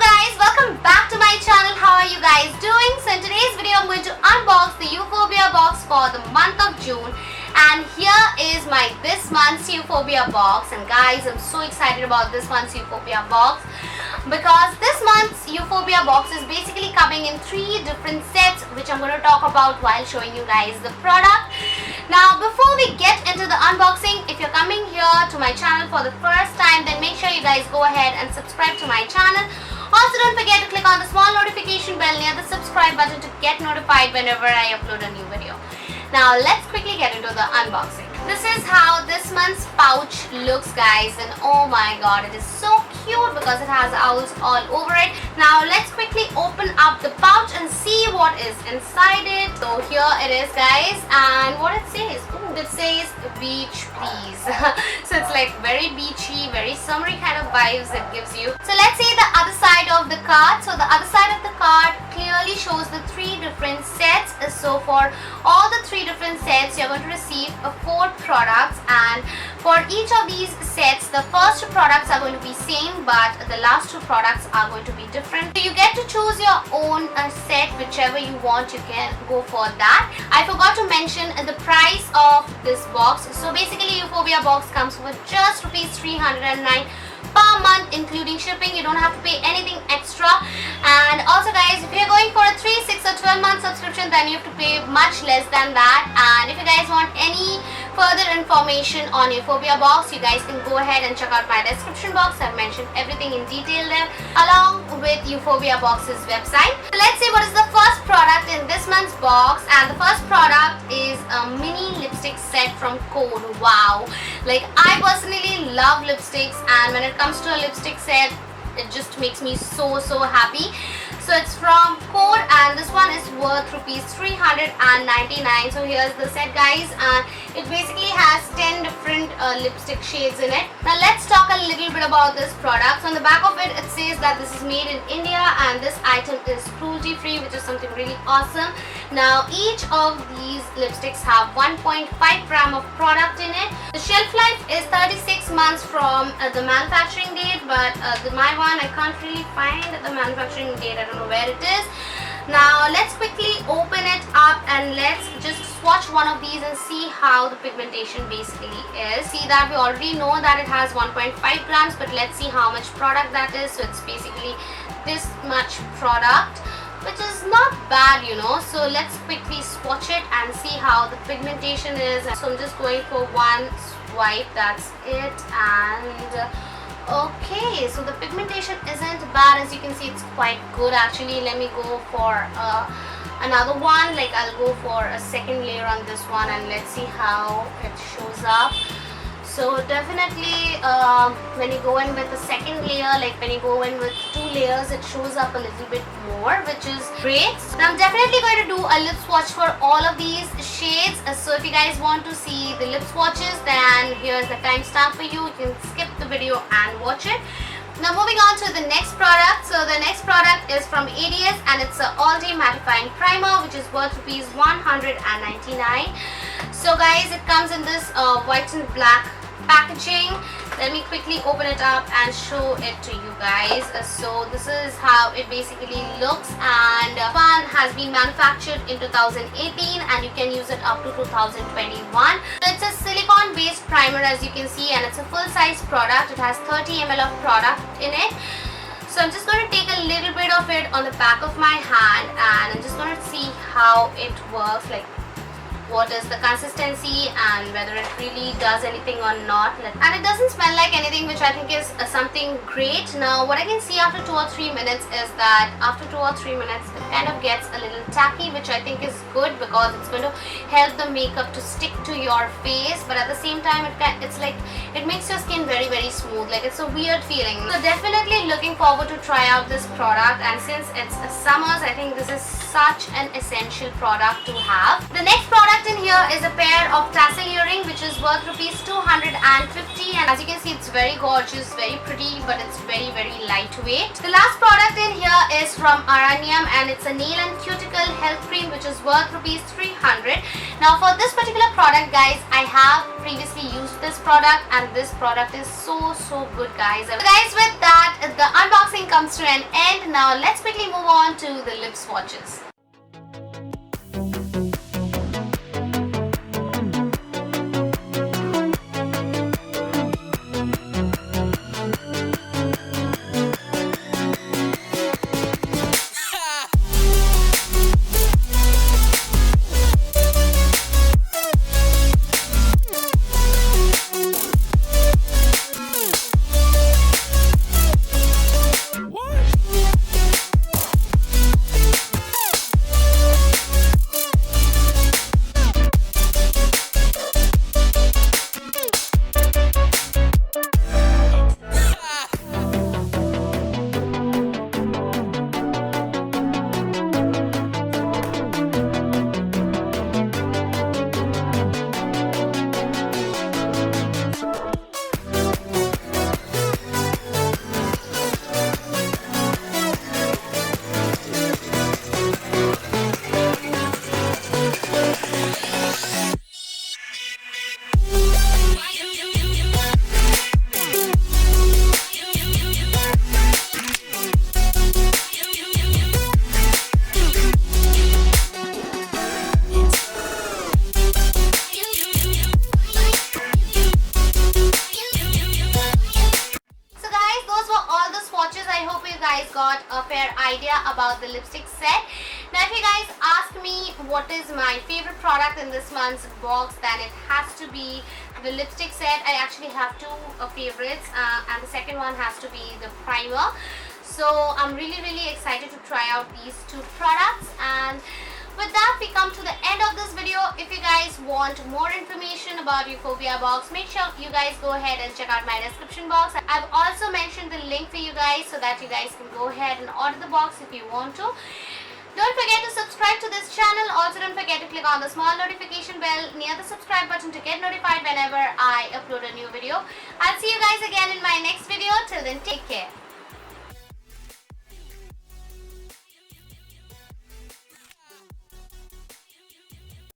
guys, welcome back to my channel. How are you guys doing? So in today's video I'm going to unbox the Euphorbia box for the month of June, and here is my this month's Euphorbia box. And guys, I'm so excited about this month's Euphorbia box because this month's Euphorbia box is basically coming in 3 different sets, which I'm going to talk about while showing you guys the product. Now before we get into the unboxing, if you're coming here to my channel for the first time, then make sure you guys go ahead and subscribe to my channel. Also, don't forget to click on the small notification bell near the subscribe button to get notified whenever I upload a new video. Now let's quickly get into the unboxing. This is how this month's pouch looks, guys, and oh my god, it is so cute because it has owls all over it. Now let's quickly open up the pouch and see what is inside it. So here it is, guys, and what it says, it says beach please. So it's like very beachy, very summery kind of vibes it gives you. So let's see the other side of the card. So the other side of the card clearly shows the 3 different sets. So for all the 3 different sets, you're going to receive 4 products, and for each of these sets, the first 2 products are going to be same, but the last 2 products are going to be different. So you get to choose your own set, whichever you want, you can go for that. I forgot to mention the price of this box. So basically Euphorbia box comes with just rupees 309 per month, including shipping. You don't have to pay anything extra. And also guys, if you're going for a 3, 6 or 12 month subscription, then you have to pay much less than that. And if you guys want any further information on Euphorbia box, you guys can go ahead and check out my description box. I've mentioned everything in detail there, along with Euphorbia box's website. So let's see what is the first product in this month's box. And the first product is a mini lipstick set from Code. Wow, like I personally love lipsticks, and when it comes to a lipstick set, it just makes me so happy. So it's from Code, and this one is worth rupees 399. So here's the set, guys, and it basically has 10 different lipstick shades in it. Now let's talk a little bit about this product. So on the back of it, it says that this is made in India and this item is cruelty free, which is something really awesome. Now each of these lipsticks have 1.5 gram of product in it. The shelf life is 36 months from the manufacturing date, but my one, I can't really find the manufacturing date. I don't know where it is. Now let's quickly open it up and let's just swatch one of these and see how the pigmentation basically is. See that we already know that it has 1.5 grams, but let's see how much product that is. So it's basically this much product, which is not bad, you know. So let's quickly swatch it and see how the pigmentation is. So I'm just going for one swipe, that's it. And okay, so the pigmentation isn't bad. As you can see, it's quite good actually. Let me go for another one. Like I'll go for a second layer on this one and let's see how it shows up. So definitely when you go in with the second layer, like when you go in with 2 layers, it shows up a little bit more, which is great. Now I'm definitely going to do a lip swatch for all of these shades. So if you guys want to see the lip swatches, then here's the timestamp for you. You can skip the video and watch it. Now moving on to the next product. So the next product is from ADS, and it's an all-day mattifying primer, which is worth rupees 199. So guys, it comes in this white and black packaging. Let me quickly open it up and show it to you guys. So this is how it basically looks, and one has been manufactured in 2018 and you can use it up to 2021. So it's a silicone based primer, as you can see, and it's a full size product. It has 30 ml of product in it. So I'm just going to take a little bit of it on the back of my hand and I'm just going to see how it works, like what is the consistency and whether it really does anything or not. And it doesn't smell like anything, which I think is something great. Now what I can see after 2 or 3 minutes is that after 2 or 3 minutes it kind of gets a little tacky, which I think is good because it's going to help the makeup to stick to your face, but at the same time it's like it makes your skin very smooth. Like it's a weird feeling. So definitely looking forward to try out this product, and since it's summers, I think this is such an essential product to have. The next product in here is a pair of tassel earring, which is worth rupees 250, and as you can see, it's very gorgeous, very pretty, but it's very lightweight. The last product in here is from Aranium, and it's a nail and cuticle health cream, which is worth rupees 300. Now for this particular product, guys, I have previously used this product, and this product is so good, guys. So guys, with that, the unboxing comes to an end. Now let's quickly move on to the lip swatches. I hope you guys got a fair idea about the lipstick set. Now if you guys ask me what is my favorite product in this month's box, then it has to be the lipstick set. I actually have two favorites and the second one has to be the primer. So I'm really excited to try out these two products. And with that, we come to the end of this video. If you guys want more information about Euphorbia Box, make sure you guys go ahead and check out my description box. I've also mentioned the link for you guys so that you guys can go ahead and order the box if you want to. Don't forget to subscribe to this channel. Also don't forget to click on the small notification bell near the subscribe button to get notified whenever I upload a new video. I'll see you guys again in my next video. Till then, take care.